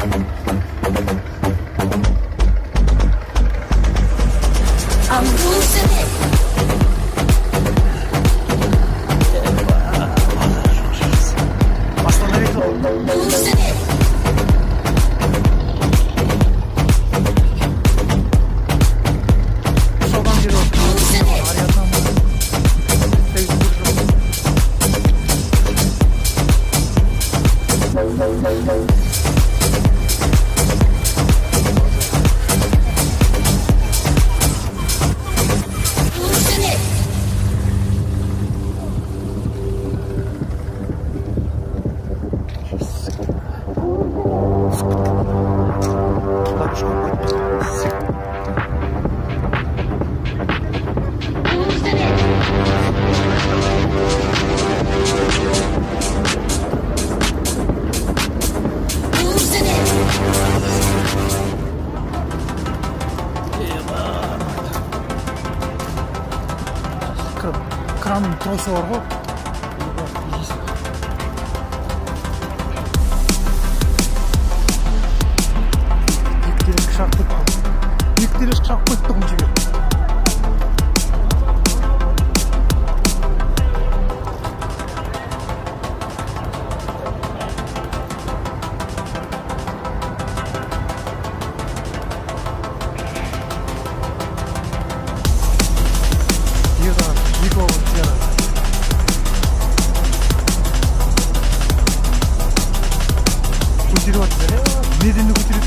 I'm losing it. Остановить. Losing it. Содан бері Losing it. Ариаднам Losing it. Losing it. Losing it. Кранның тросы бар ғой. Ектерескі шақ қойып тұғын жібер. Екі олын сиярады. Көтеріп атты. Недені көтеріп